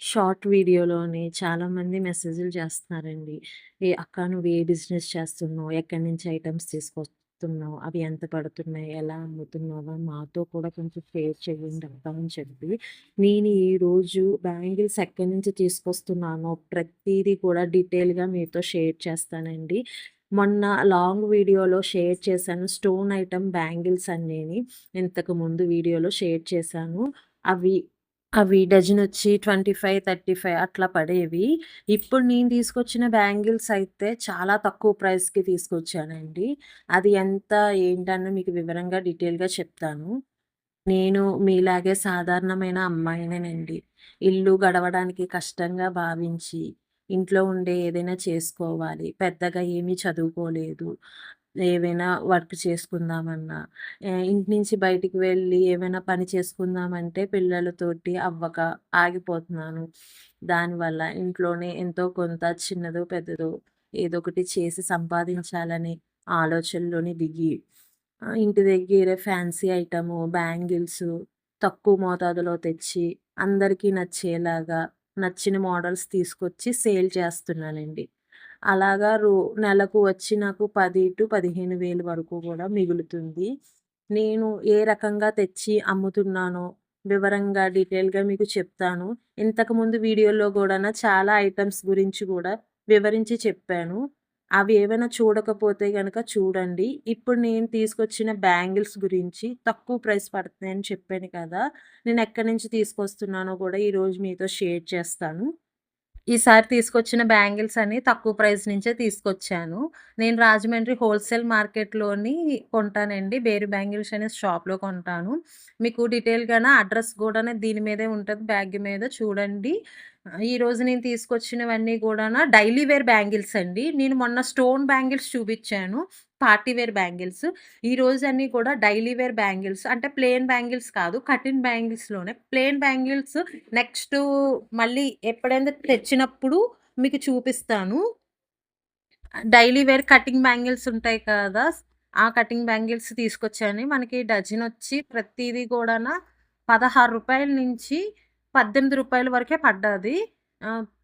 Short వీడియోలోని చాలామంది మెసేజ్‌లు చేస్తున్నారండి. అక్క నువ్వు ఏ బిజినెస్ చేస్తున్నావు? ఎక్కడి నుంచి ఐటెమ్స్ తీసుకొస్తున్నావు? అవి ఎంత పడుతున్నాయి? ఎలా అమ్ముతున్నావు? మాతో కూడా కొంచెం షేర్ చేయండి అక్క అని చెప్పి, నేను ఈరోజు బ్యాంగిల్స్ ఎక్కడి నుంచి తీసుకొస్తున్నానో ప్రతీదీ కూడా డీటెయిల్‌గా మీతో షేర్ చేస్తానండి. మొన్న లాంగ్ వీడియోలో షేర్ చేశాను. స్టోన్ ఐటెమ్ బ్యాంగిల్స్ అనేని ఇంతకు ముందు వీడియోలో షేర్ చేశాను. అవి అవి డజనొచ్చి 25, 35 అట్లా పడేవి. ఇప్పుడు నేను తీసుకొచ్చిన బ్యాంగిల్స్ అయితే చాలా తక్కువ ప్రైస్‌కి తీసుకొచ్చానండి. అది ఎంత ఏంటని మీకు వివరంగా డీటెయిల్‌గా చెప్తాను. నేను మీలాగే సాధారణమైన అమ్మాయినేనండి. ఇల్లు గడవడానికి కష్టంగా భావించి, ఇంట్లో ఉండే ఏదైనా చేసుకోవాలి. పెద్దగా ఏమీ చదువుకోలేదు. ఏవైనా వర్క్ చేసుకుందామన్నా, ఇంటి నుంచి బయటికి వెళ్ళి ఏమైనా పని చేసుకుందామంటే పిల్లలతోటి అవ్వక ఆగిపోతున్నాను. దానివల్ల ఇంట్లోనే ఎంతో కొంత చిన్నదో, పెద్దదో ఏదో ఒకటి చేసి సంపాదించాలని ఆలోచనలోని దిగి ఇంటి దగ్గర ఫ్యాన్సీ ఐటము, బ్యాంగిల్సు తక్కువ మోతాదులో తెచ్చి, అందరికీ నచ్చేలాగా నచ్చిన మోడల్స్ తీసుకొచ్చి సేల్ చేస్తున్నానండి. అలాగా నెలకు వచ్చి నాకు 10,000-15,000 వరకు కూడా మిగులుతుంది. నేను ఏ రకంగా తెచ్చి అమ్ముతున్నానో వివరంగా, డీటెయిల్‌గా మీకు చెప్తాను. ఇంతకుముందు వీడియోలో గూడాన చాలా ఐటెమ్స్ గురించి గూడా వివరించి చెప్పాను. అవి ఏవైనా చూడకపోతే గనక చూడండి. ఇప్పుడు నేను తీసుకొచ్చిన బ్యాంగిల్స్ గురించి తక్కువ ప్రైస్ పడుతున్నాయని చెప్పాను కదా! నేనెక్కడి నుంచి తీసుకొస్తున్నానో గూడా ఈరోజు మీతో షేర్ చేస్తాను. ఈసారి తీసుకొచ్చిన బ్యాంగిల్స్ అన్నీ తక్కువ ప్రైస్ నుంచే తీసుకొచ్చాను. నేను రాజమండ్రి హోల్‌సేల్ మార్కెట్‌లోని కొంటానండి. బేరు బ్యాంగిల్స్ అనే షాప్‌లో కొంటాను. మీకు డీటెయిల్‌గాన అడ్రెస్ గూడాను దీని మీదే ఉంటది. బ్యాగ్ మీద చూడండి. ఈరోజు నేను తీసుకొచ్చినవన్నీ గూడాన డైలీ వేర్ బ్యాంగిల్స్ అండి. నేను మొన్న స్టోన్ బ్యాంగిల్స్ చూపిచ్చాను. Party wear bangles. ఈ రోజన్నీ కూడా డైలీ వేర్ బ్యాంగిల్స్ అంటే ప్లెయిన్ బ్యాంగిల్స్ కాదు. కటింగ్ బ్యాంగిల్స్‌లోనే. ప్లెయిన్ బ్యాంగిల్స్ నెక్స్టు మళ్ళీ ఎప్పుడైనా తెచ్చినప్పుడు మీకు చూపిస్తాను. డైలీ వేర్ కటింగ్ బ్యాంగిల్స్ ఉంటాయి కదా! ఆ కటింగ్ బ్యాంగిల్స్ తీసుకొచ్చాను. మనకి డజనొచ్చి ప్రతీది గూడాన రూ. 16 నుంచి రూ. 18 వరకే పడ్డది.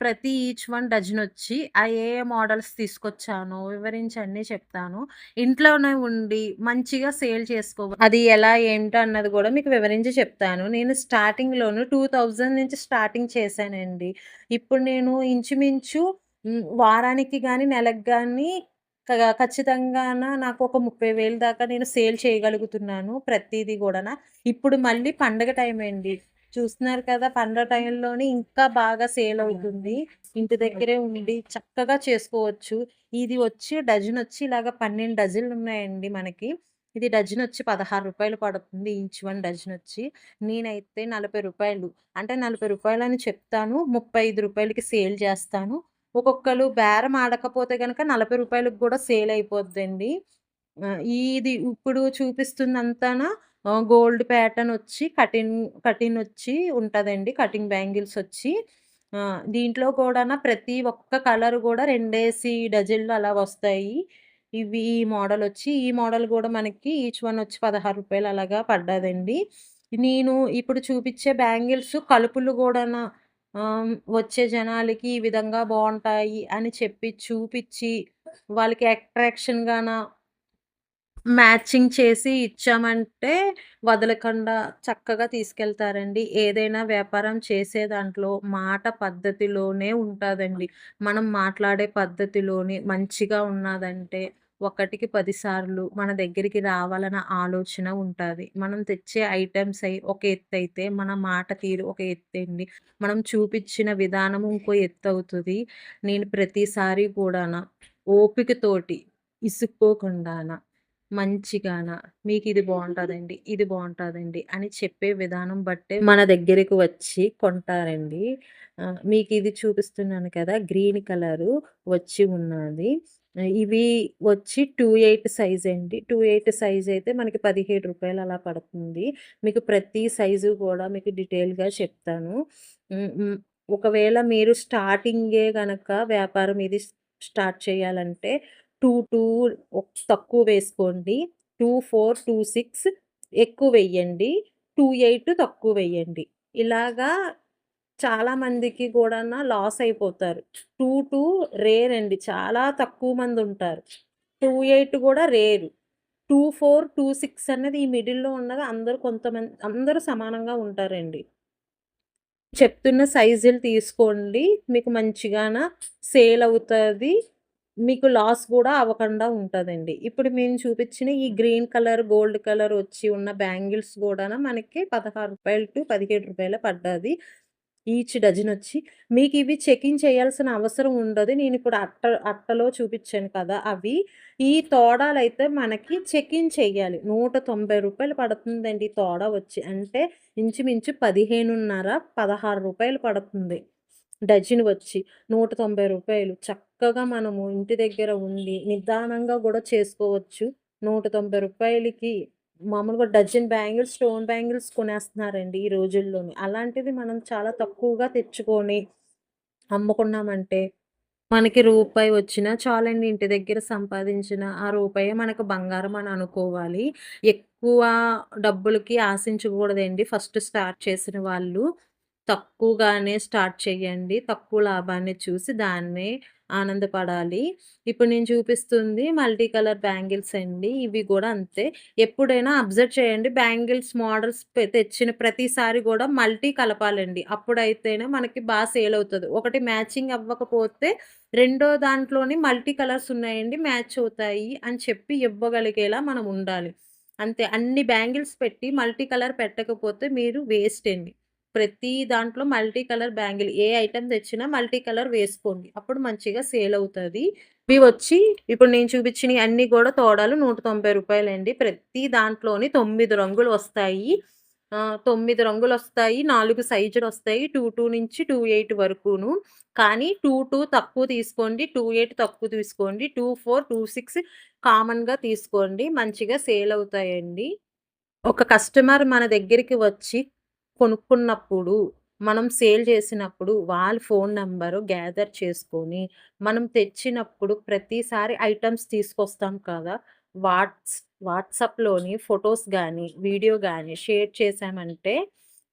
ప్రతి ఈచ్ వన్ డజనొచ్చి ఏ ఏ మోడల్స్ తీసుకొచ్చానో వివరించి అన్నీ చెప్తాను. ఇంట్లోనే ఉండి మంచిగా సేల్ చేసుకోవాలి. అది ఎలా ఏంటో అన్నది గూడా మీకు వివరించి చెప్తాను. నేను స్టార్టింగ్‌లోను 2000 నుంచి స్టార్టింగ్ చేశానండి. ఇప్పుడు నేను ఇంచుమించు వారానికి గాని, నెలకు గాని ఖచ్చితంగాన నాకు ఒక 30,000 దాకా నేను సేల్ చేయగలుగుతున్నాను ప్రతీది గూడాన. ఇప్పుడు మళ్ళీ పండగ టైం అండి. చూస్తున్నారు కదా! పండగ టైంలోని ఇంకా బాగా సేల్ అవుతుంది. ఇంటి దగ్గరే ఉండి చక్కగా చేసుకోవచ్చు. ఇది వచ్చి డజనొచ్చి ఇలాగ 12 డజన్లున్నాయండి మనకి. ఇది డజనొచ్చి రూ. 16 పడుతుంది. ఈచ్ వన్ డజనొచ్చి. నేనైతే రూ. 40 అంటే రూ. 40 అని చెప్తాను. రూ. 35కి సేల్ చేస్తాను. ఒక్కొక్కళ్ళు బేరం ఆడకపోతే గనక రూ. 40కి గూడా సేల్ అయిపోద్దండి. ఇది ఇప్పుడు చూపిస్తుందంతాన గోల్డ్ ప్యాటర్న్ ఒచ్చి కటింగ్ ఉంటదండి. కటింగ్ బ్యాంగిల్స్ ఒచ్చి దీంట్లో కూడాన ప్రతి ఒక్క కలర్ గూడా 2 డజన్లు అలా వస్తాయి. ఈ మోడలొచ్చి, ఈ మోడల్ గూడా మనకి ఈచ్ వన్ ఒచ్చి రూ. 16 అలాగా పడ్డదండి. నేను ఇప్పుడు చూపిచ్చే బ్యాంగిల్స్ కలుపులు గూడాన వచ్చే జనాలకి ఈ విధంగా బావుంటాయి అని చెప్పి చూపిచ్చి, వాళ్ళకి అట్రాక్షన్‌గాన మ్యాచింగ్ చేసి ఇచ్చామంటే వదలకుండా చక్కగా తీసుకెళ్తారండి. ఏదైనా వ్యాపారం చేసే దాంట్లో మాట పద్ధతిలోనే ఉంటాదండి. మనం మాట్లాడే పద్ధతిలోనే మంచిగా ఉన్నాదంటే ఒకటికి 10 సార్లు మన దగ్గరికి రావాలన్న ఆలోచన ఉంటాది. మనం తెచ్చే ఐటెమ్స్ ఒక ఎత్తయితే మన మాట తీరు ఒక ఎత్తండి. మనం చూపిచ్చిన విధానం ఇంకో ఎత్తవుతది. నేను ప్రతిసారి కూడాన ఓపికతోటి ఇసుక్కోకుండాన మంచిగాన మీకిది బావుంటదండి, ఇది బావుంటదండి అని చెప్పే విధానం బట్టే మన దగ్గరికి వచ్చి కొంటారండి. మీకిది చూపిస్తున్నాను కదా! గ్రీన్ కలరు వచ్చి ఉన్నాది. ఇవి వచ్చి 28 సైజ్ అండి. 28 సైజ్ అయితే మనకి రూ. 17 అలా పడుతుంది. మీకు ప్రతి సైజు కూడా మీకు డీటెయిల్‌గా చెప్తాను. హ్మ్. హ్మ్. ఒకవేళ మీరు స్టార్టింగే గనక వ్యాపారం ఇది స్టార్ట్ చేయాలంటే 2 తక్కువ వేసుకోండి. 24, 26 ఎక్కువ వెయ్యండి. 28 తక్కువ వెయ్యండి. ఇలాగా చాలా మందికి గూడాన లాస్ అయిపోతారు. 2 రేర్ అండి. చాలా తక్కువ మందుంటారు. 28 గూడా రేరు. 24, 26 అన్నది ఈ మిడిల్‌లో ఉన్నది అందరూ సమానంగా ఉంటారండి. చెప్తున్న సైజులు తీసుకోండి. మీకు మంచిగాన సేల్ అవుతది. మీకు లాస్ గూడా అవ్వకుండా ఉంటదండి. ఇప్పుడు మేము చూపించిన ఈ గ్రీన్ కలర్, గోల్డ్ కలర్ వచ్చి ఉన్న బ్యాంగిల్స్ గూడాన మనకి రూ. 16-17 పడ్డది. ఈచ్ డజనొచ్చి. మీకివి చెకింగ్ చేయాల్సిన అవసరం ఉండదు. నేనిప్పుడు అట్టలో చూపిచ్చాను కదా! అవి. ఈ తోడాలైతే మనకి చెకింగ్ చెయ్యాలి. రూ. 190 పడుతుందండి ఈ తోడా వచ్చి. అంటే ఇంచుమించు 15.5, రూ. 16 పడుతుంది. డజన్ వచ్చి. రూ. 190. చక్కగా మనము ఇంటి దగ్గర ఉండి నిదానంగా గూడా చేసుకోవచ్చు. రూ. 190కి మామూలుగా డజన్ బ్యాంగిల్స్, స్టోన్ బ్యాంగిల్స్ కొనేస్తున్నారండి ఈ రోజుల్లోని. అలాంటిది మనం చాలా తక్కువగా తెచ్చుకొని అమ్ముకున్నామంటే, మనకి రూపాయి వచ్చినా చాలండి ఇంటి దగ్గర సంపాదించిన. ఆ రూపాయే మనకు బంగారం అని అనుకోవాలి. ఎక్కువ డబ్బులకి ఆశించకూడదండి ఫస్ట్ స్టార్ట్ చేసిన వాళ్ళు. తక్కువగానే స్టార్ట్ చేయండి. తక్కువ లాభాన్ని చూసి దాన్నే ఆనందపడాలి. ఇప్పుడు నేను చూపిస్తుంది మల్టీ కలర్ బ్యాంగిల్స్ అండి. ఇవి గూడా అంతే. ఎప్పుడైనా అబ్జర్వ్ చేయండి బ్యాంగిల్స్ మోడల్స్ తెచ్చిన ప్రతిసారి గూడా మల్టీ కలపాలండి. అప్పుడైతేనే మనకి సేల్ అవుతది. ఒకటి మ్యాచింగ్ అవ్వకపోతే రెండో దాంట్లోని మల్టీ కలర్స్ ఉన్నాయండి మ్యాచ్ అవుతాయి అని చెప్పి ఇవ్వగలిగేలా మనం ఉండాలి. అంతే. అన్ని బ్యాంగిల్స్ పెట్టి మల్టీ కలర్ పెట్టకపోతే మీరు వేస్ట్ అండి. ప్రతి దాంట్లో మల్టీ కలర్ బ్యాంగిల్ ఏ ఐటెమ్ తెచ్చినా మల్టీ కలర్ వేసుకోండి. అప్పుడు మంచిగా సేల్ అవుతది. ఇవి వచ్చి ఇప్పుడు నేను చూపించినయి అన్నీ గూడా తోడాలు రూ. 190 ప్రతి దాంట్లోని 9 రంగులు వస్తాయి. 9 రంగులొస్తాయి. 4 సైజులొస్తాయి. 22 నుంచి 28 వరకును. కానీ 22 తక్కువ తీసుకోండి. 28 తక్కువ తీసుకోండి. 24, 26 కామన్‌గా తీసుకోండి. మంచిగా సేల్ అవుతాయండి. ఒక కస్టమర్ మన దగ్గరికి వచ్చి కొనుక్కున్నప్పుడు, మనం సేల్ చేసినప్పుడు వాళ్ళ ఫోను నంబరు గ్యాదర్ చేసుకొని, మనం తెచ్చినప్పుడు ప్రతిసారి ఐటెమ్స్ తీసుకొస్తాం కదా! వాట్స్ వాట్సాప్‌లోని ఫోటోస్ గానీ, వీడియో గానీ షేర్ చేశామంటే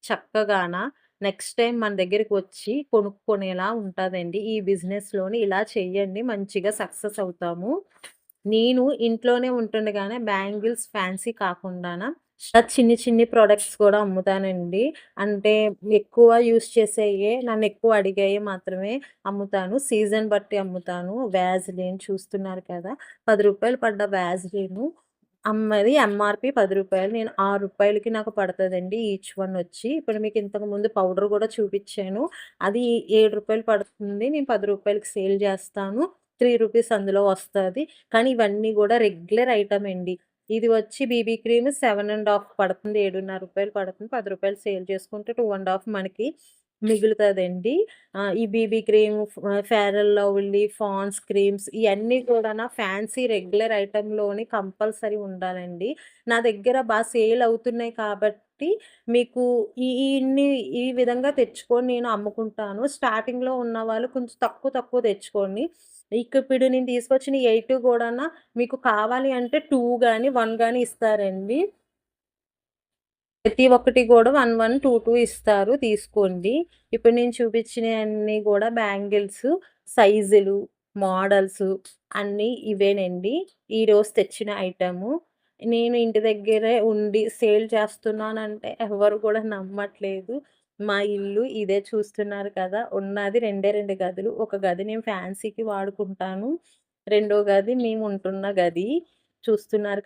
చక్కగాన నెక్స్ట్ టైమ్ మన దగ్గరికి వచ్చి కొనుక్కునేలా ఉంటదండి. ఈ బిజినెస్‌లోని ఇలా చేయండి మంచిగా సక్సెస్ అవుతాము. నేను ఇంట్లోనే ఉంటుండగానే బ్యాంగిల్స్ ఫ్యాన్సీ కాకుండాన చిన్ని చిన్ని ప్రొడక్ట్స్ కూడా అమ్ముతానండి. అంటే ఎక్కువ యూజ్ చేసేయే నన్నెక్కువ అడిగాయి మాత్రమే అమ్ముతాను. సీజన్ బట్టి అమ్ముతాను. వ్యాజ్‌లిన్ చూస్తున్నారు కదా! రూ. 10 పడ్డ వ్యాజ్‌లిను అమ్మది ఎంఆర్‌పి రూ. 10. నేను రూ. 6కి నాకు పడతదండి ఈచ్ వన్ వచ్చి. ఇప్పుడు మీకు ఇంతకుముందు పౌడర్ గూడా చూపిచ్చాను. అది రూ. 7 పడుతుంది. నేను రూ. 10కి సేల్ జేస్తాను. రూ. 3 అందులో వస్తది. కానీ ఇవన్నీ గూడా రెగ్యులర్ ఐటమ్ అండి. ఇది వచ్చి బీబీ క్రీమ్ 7 పడుతుంది. రూ. 7.5 పడుతుంది. రూ. 10 సేల్ చేసుకుంటే 2 మనకి మిగులుతదండి. ఈ BB cream, fair and lovely, Pond's creams ఇయన్నీ కూడానా ఫ్యాన్సీ రెగ్యులర్ ఐటెమ్‌లోని కంపల్సరీ ఉండాలండి. నా దగ్గర సేల్ అవుతున్నాయి కాబట్టి మీకు ఇన్ని ఈ విధంగా తెచ్చుకొని నేను అమ్ముకుంటాను. స్టార్టింగ్‌లో ఉన్నవాళ్ళు కొంచెం తక్కువ తక్కువ తెచ్చుకోండి. ఇప్పుడు నేను తీసుకొచ్చిన 8 గూడాన మీకు కావాలి అంటే 2 గాని, 1 గాని ఇస్తారండి. ప్రతి ఒక్కటి గూడా 1, 1, 2, 2 ఇస్తారు తీసుకోండి. ఇప్పుడు నేను చూపించినయన్నీ గూడా బ్యాంగిల్స్, సైజులు, మోడల్సు అన్నీ ఇవేనండి. ఈరోజు తెచ్చిన ఐటము. నేను ఇంటి దగ్గరే ఉండి సేల్ చేస్తున్నానంటే ఎవరు కూడా నమ్మట్లేదు. మా ఇల్లు ఇదే చూస్తున్నారు కదా! ఉన్నది 2 గదులు. ఒక గది నేను ఫ్యాన్సీకి వాడుకుంటాను. రెండో గది మేము ఉంటున్న గది. చూస్తున్నారు